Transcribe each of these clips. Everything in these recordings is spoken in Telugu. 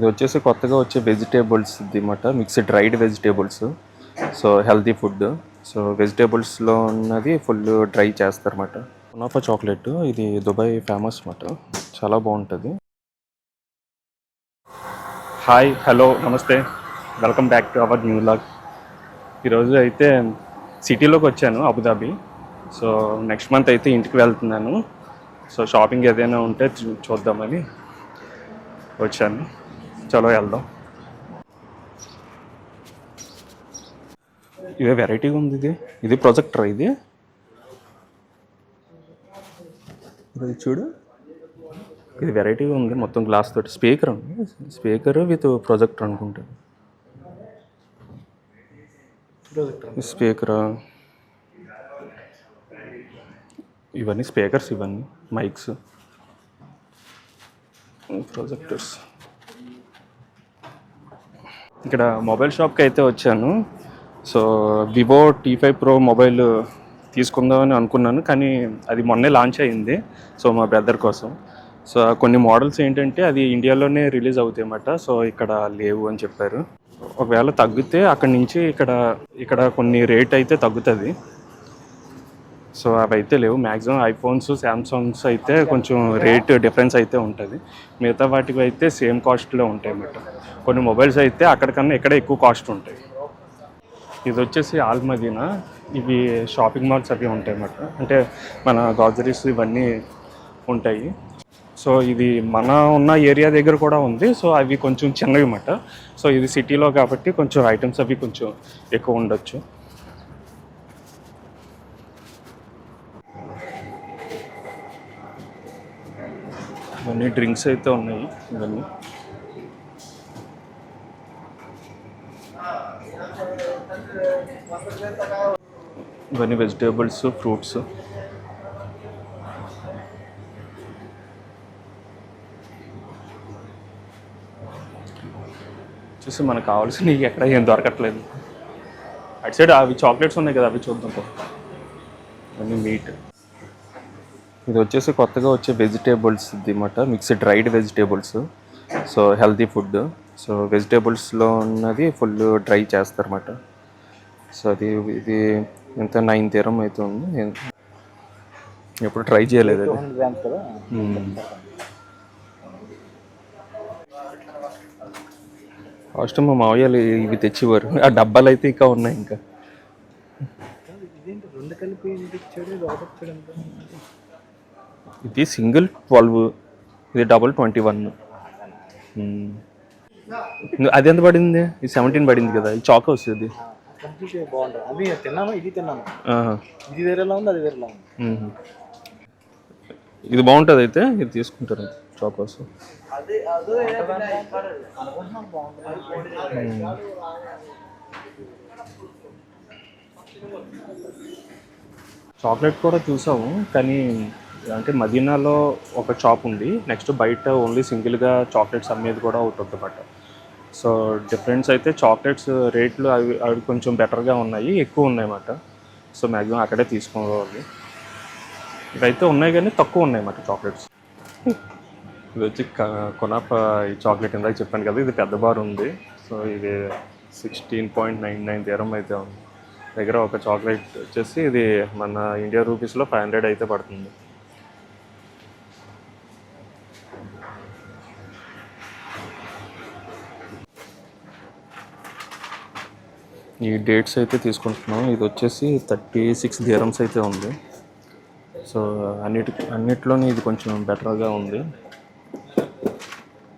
ఇది వచ్చేసి కొత్తగా వచ్చే వెజిటేబుల్స్ అన్నమాట, mixed dried vegetables. So healthy food. So వెజిటేబుల్స్లో ఉన్నది ఫుల్ డ్రై చేస్తారన్నమాట. కునాఫా చాక్లెట్ ఇది దుబాయ్ ఫేమస్ అన్నమాట, చాలా బాగుంటుంది. హాయ్, హలో, నమస్తే, welcome back to our new vlog. ఈరోజు అయితే సిటీలోకి వచ్చాను, అబుదాబి. సో నెక్స్ట్ మంత్ అయితే ఇంటికి వెళ్తున్నాను. సో షాపింగ్ ఏదైనా ఉంటే చూద్దామని వచ్చాను. చలో వెళ్దాం. ఇదే వెరైటీగా ఉంది. ఇది ప్రొజెక్టర్. ఇది చూడు, ఇది వెరైటీగా ఉంది. మొత్తం గ్లాస్ తోటి స్పీకర్ ఉంది. స్పీకర్ విత్ ప్రొజెక్టర్ అనుకుంటా. స్పీకర్, ఇవన్నీ స్పీకర్స్, ఇవన్నీ మైక్స్, ప్రొజెక్టర్స్. ఇక్కడ మొబైల్ షాప్కి అయితే వచ్చాను. So Vivo T5 Pro mobile తీసుకుందామని అనుకున్నాను, కానీ అది మొన్నే లాంచ్ అయింది. సో మా బ్రదర్ కోసం. సో కొన్ని మోడల్స్ ఏంటంటే అది ఇండియాలోనే రిలీజ్ అవుతాయి అన్నమాట. సో ఇక్కడ లేవు అని చెప్పారు. ఒకవేళ తగ్గితే అక్కడి నుంచి ఇక్కడ కొన్ని రేట్ అయితే తగ్గుతుంది. సో అవి అయితే లేవు. మ్యాక్సిమం ఐఫోన్స్, శాంసంగ్స్ అయితే కొంచెం రేట్ డిఫరెన్స్ అయితే ఉంటుంది. మిగతా వాటికి అయితే సేమ్ కాస్ట్లో ఉంటాయి అన్నమాట. కొన్ని మొబైల్స్ అయితే అక్కడికన్నా ఇక్కడ ఎక్కువ కాస్ట్ ఉంటాయి. ఇది వచ్చేసి ఆల్ మదీనా. ఇవి షాపింగ్ మాల్స్ అవి ఉంటాయి అన్నమాట. అంటే మన గ్రాసరీస్ ఇవన్నీ ఉంటాయి. సో ఇది మన ఉన్న ఏరియా దగ్గర కూడా ఉంది. సో అవి కొంచెం చిన్నవి అన్నమాట. సో ఇది సిటీలో కాబట్టి కొంచెం ఐటమ్స్ అవి కొంచెం ఎక్కువ ఉండొచ్చు. ఇవన్నీ డ్రింక్స్ అయితే ఉన్నాయి. ఇవన్నీ వెజిటేబుల్స్, ఫ్రూట్స్. చూసి మనకు కావాల్సినవి ఎక్కడ ఏం దొరకట్లేదు. అటు సైడ్ అవి చాక్లెట్స్ ఉన్నాయి కదా, అవి చూద్దాం. అన్నీ మీట్. ఇది వచ్చేసి కొత్తగా వచ్చే వెజిటేబుల్స్ అన్నమాట, mixed dried vegetables. So healthy food. So వెజిటేబుల్స్లో ఉన్నది ఫుల్ డ్రై చేస్తారన్నమాట. సో ఇది ఎంత 9 dirham అయితే ఉంది. ఎప్పుడు ట్రై చేయలేదు అది. ఫస్ట్ మా మావయ్యలు ఇవి తెచ్చివారు. ఆ డబ్బాలు అయితే ఇంకా ఉన్నాయి. ఇంకా ఇది సింగిల్ 12, ఇది డబుల్ 21. అది ఎంత పడింది? ఇది 17 పడింది కదా. ఇది చాక్ వస్తుంది. ఇది బాగుంటుంది. అయితే ఇది తీసుకుంటారు చాకోస్. చాక్లెట్ కూడా చూసాము, కానీ అంటే మదీనాలో ఒక షాప్ ఉంది. నెక్స్ట్ బయట ఓన్లీ సింగిల్గా చాక్లెట్స్ అమ్మేది కూడా ఒకటి ఉందన్నమాట. సో డిఫరెన్స్ అయితే చాక్లెట్స్ రేట్లు అవి కొంచెం బెటర్గా ఉన్నాయి, ఎక్కువ ఉన్నాయన్నమాట. సో మ్యాక్సిమం అక్కడే తీసుకోవాలి. ఇవైతే ఉన్నాయి కానీ తక్కువ ఉన్నాయన్నమాట చాక్లెట్స్. ఇది వచ్చి కునాఫా ఈ చాక్లెట్ ఇందాక చెప్పాను కదా, ఇది పెద్ద బార్ ఉంది. సో ఇది 16.99 dirham అయితే ఉంది. దగ్గర ఒక చాక్లెట్ వచ్చేసి ఇది మన ఇండియా రూపీస్లో 500 అయితే పడుతుంది. ఈ డేట్స్ అయితే తీసుకుంటున్నాం. ఇది వచ్చేసి 36 dirhams అయితే ఉంది. సో అన్నిట్లోనే ఇది కొంచెం బెటర్గా ఉంది.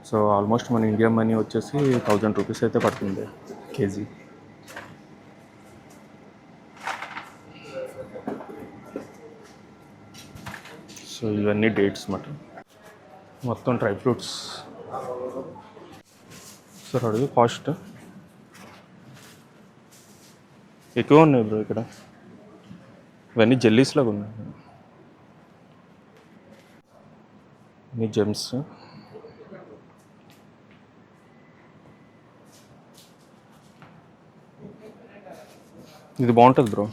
సో ఆల్మోస్ట్ మన ఇండియా మనీ వచ్చేసి 1000 రూపీస్ అయితే పడుతుంది కేజీ. సో ఇవన్నీ డేట్స్ అన్నమాట, మొత్తం డ్రై ఫ్రూట్స్. సార్ అడుగు కాస్ట్ ఎక్కువ ఉన్నాయి బ్రో ఇక్కడ. ఇవన్నీ జెల్లీస్ లాగా ఉన్నాయి, ఇవన్నీ జెమ్స్. ఇది బాగుంటుంది బ్రో,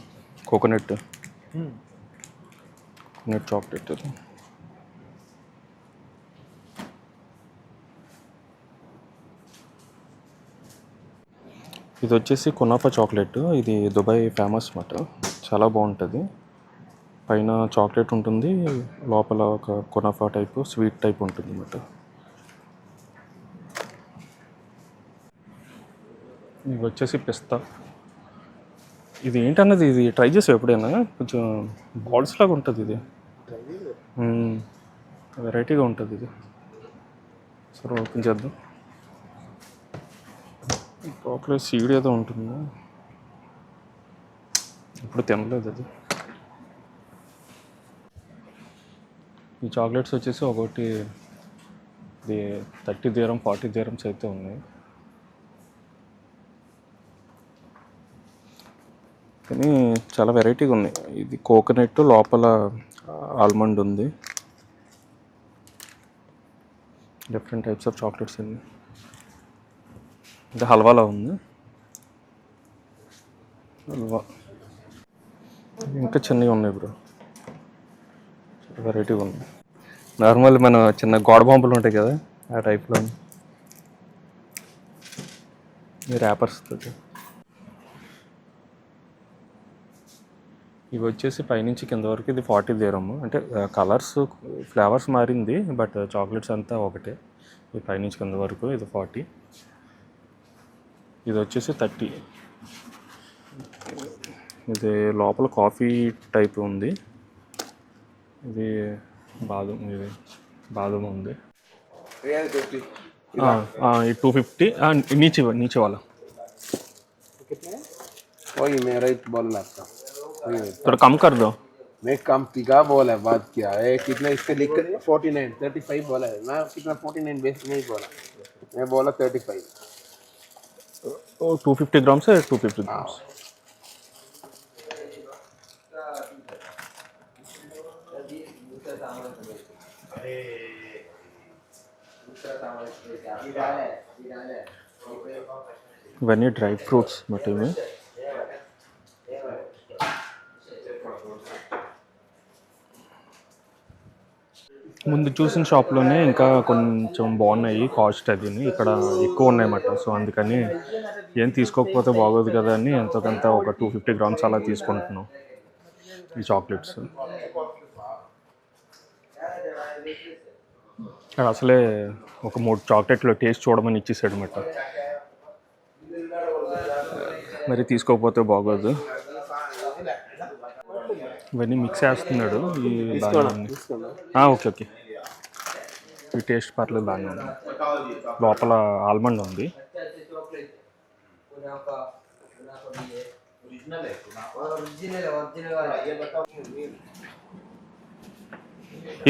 కోకోనట్ చాక్లెట్. ఇది వచ్చేసి కునాఫా చాక్లెట్. ఇది దుబాయ్ ఫేమస్ అన్నమాట. చాలా బాగుంటుంది. పైన చాక్లెట్ ఉంటుంది, లోపల ఒక కునాఫా టైపు స్వీట్ టైప్ ఉంటుంది అన్నమాట. ఇవి వచ్చేసి పిస్తా. ఇది ఏంటన్నది, ఇది ట్రై చేసావు ఎప్పుడైనా? కొంచెం బాల్స్ లాగా ఉంటుంది ఇది. వెరైటీగా ఉంటుంది ఇది. సరే ఓపెన్ చేద్దాం. చాక్లెట్ సీడ్ ఏదో ఉంటుంది, ఇప్పుడు తినలేదు అది. ఈ చాక్లెట్స్ వచ్చేసి ఒకటి ఇది 30 dirham 40 dirhams అయితే ఉన్నాయి. కానీ చాలా వెరైటీగా ఉన్నాయి. ఇది కోకోనట్, లోపల ఆల్మండ్ ఉంది. డిఫరెంట్ టైప్స్ ఆఫ్ చాక్లెట్స్ ఉన్నాయి. ఇది హల్వాలా ఉంది. హల్వా ఇంకా చిన్నవి ఉన్నాయి బ్రో. చాలా వెరైటీగా ఉన్నాయి. నార్మల్ మన చిన్న గోడ బాంబులు ఉంటాయి కదా, ఆ టైప్లో ర్యాపర్స్ తోటి. ఇవి వచ్చేసి పైనుంచి కింద వరకు ఇది 40 dirham. అంటే కలర్స్ ఫ్లేవర్స్ మారింది, బట్ చాక్లెట్స్ అంతా ఒకటే. ఇది పైనుంచి కింద వరకు ఇది 40. ఇది వచ్చేసి 30. ఇది లోపల కాఫీ టైప్ ఉంది. ఇది బాదం ఉంది. ఈ 250 नीचे वाला वही मेरा ही बोल रहा थोड़ा कम कर दो. मैं कम टिका बोला बात किया है कितना इससे लिख कर 49 35 बोला है मैं कितना 49 बेस नहीं बोला मैं बोला 35 250 grams है 250 grams. ఇవన్నీ డ్రై ఫ్రూట్స్ బట్ ఇవి ముందు చూసిన షాప్లోనే ఇంకా కొంచెం బాగున్నాయి. కాస్ట్ అది ఇక్కడ ఎక్కువ ఉన్నాయన్నమాట. సో అందుకని ఏం తీసుకోకపోతే బాగోదు కదా అని ఎంతకంత ఒక 250 grams అలా తీసుకుంటున్నాం ఈ చాక్లెట్స్. ఇక్కడ అసలే ఒక 3 చాక్లెట్లు టేస్ట్ చూడమని ఇచ్చేసాడు అన్నమాట. మరి తీసుకోకపోతే బాగోదు. ఇవన్నీ మిక్స్ చేస్తున్నాడు. ఈ ఓకే ఓకే, ఈ టేస్ట్ పర్లేదు, బాగానే ఉంది. లోపల ఆల్మండ్ ఉంది.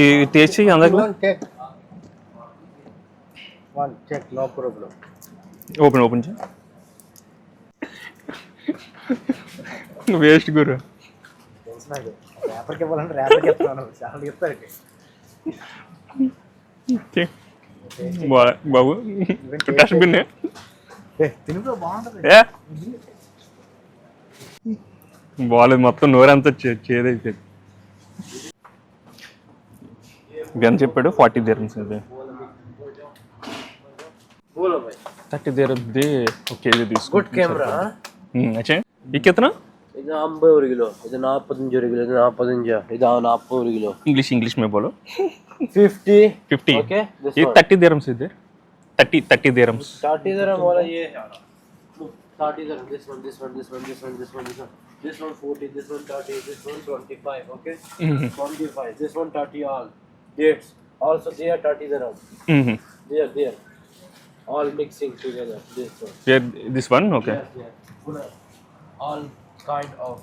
ఈ టేస్ట్ చెయ్యి అందరిలో. ఓపెన్ చేయి. వేస్ట్ గురు. బాబు డస్ట్బిన్ బాగాలేదు, మొత్తం నోరంతా చేదైతే. ఇది ఎంత చెప్పాడు? 40 dirhams. ఇది 30 dirhams ది ఒక కేజీ తీసుకో. गुड कैमरा अच्छा ये कितना? ಇದು 50 किलो, ಇದು 45 किलो, ಇದು 45, ಇದು 40 किलो. इंग्लिश में बोलो. 50 okay, ये 30 dirhams ಇದೆ. 30 dirhams. 30 dirham वाला ये 30 dirham. This one 40, this one 30, this one 25. Okay, 25. This one 30 all. Dates also they are 30 dirham. There. All mixing together. This one. Yeah, this one okay. Yes. All kind of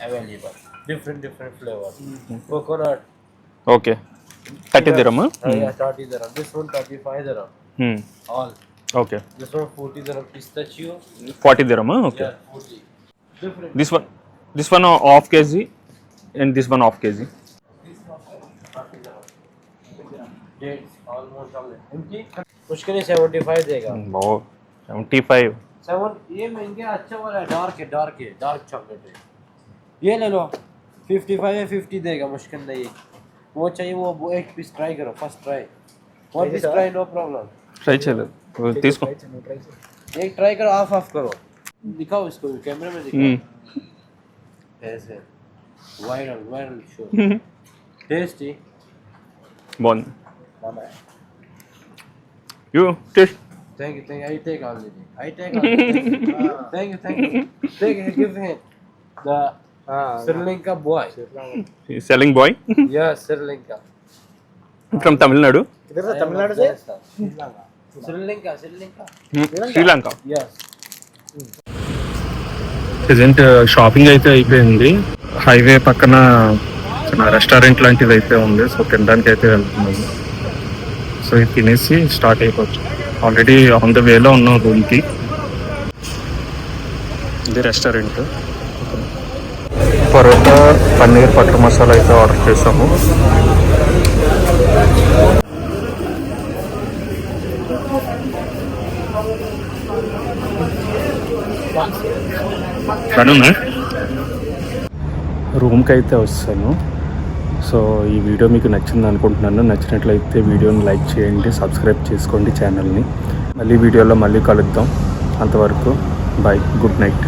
available. Different flavors. Coconut. Okay. 30 dirham. Yeah, 30 dirham. This one 35 dirham. All. Okay. This one 40 dirham pistachio. 40 dirham. Okay. Yeah, 40. Different. This one half kg and this one half kg. Dates almost all. Empty. मुश्किल 75 देगा. वो 75. 7 ये महंगे अच्छा वाला है. डार्क चॉकलेट है. ये ले लो. 55 या 50 देगा. मुश्किल नहीं. वो चाहिए वो एक पीस ट्राई करो. First try. 1 piece try no problem. Try చేయలేదు, తీసుకో. एक ट्राई करो, ऑफ करो, दिखाओ इसको कैमरे में दिखाओ। ऐसे वायरल शो टेस्टी। బాగుంది. Bye. You taste. Thank you. I take already. Thank you. Take it. Give him the Sri Lanka boy. Selling bye Yeah, Sri Lanka. From Tamil Nadu. किधर से तमिलनाडु से శ్రీలంక. Yes. ప్రజెంట్ షాపింగ్ అయితే అయిపోయింది. హైవే పక్కన చిన్న రెస్టారెంట్ లాంటిది అయితే ఉంది. సో తినడానికి అయితే వెళ్తున్నాము. సో ఇది తినేసి స్టార్ట్ అయిపోవచ్చు. ఆల్రెడీ ఆన్ ద వేలో ఉన్నాం రూమ్కి. ఇది రెస్టారెంట్. పరోటా పన్నీర్ బటర్ మసాలా అయితే ఆర్డర్ చేసాము. రూమ్కి అయితే వస్తాను. సో ఈ వీడియో మీకు నచ్చింది అనుకుంటున్నాను. నచ్చినట్లయితే వీడియోని లైక్ చేయండి, సబ్స్క్రైబ్ చేసుకోండి ఛానల్ని. మళ్ళీ వీడియోలో మళ్ళీ కలుద్దాం. అంతవరకు బాయ్, గుడ్ నైట్.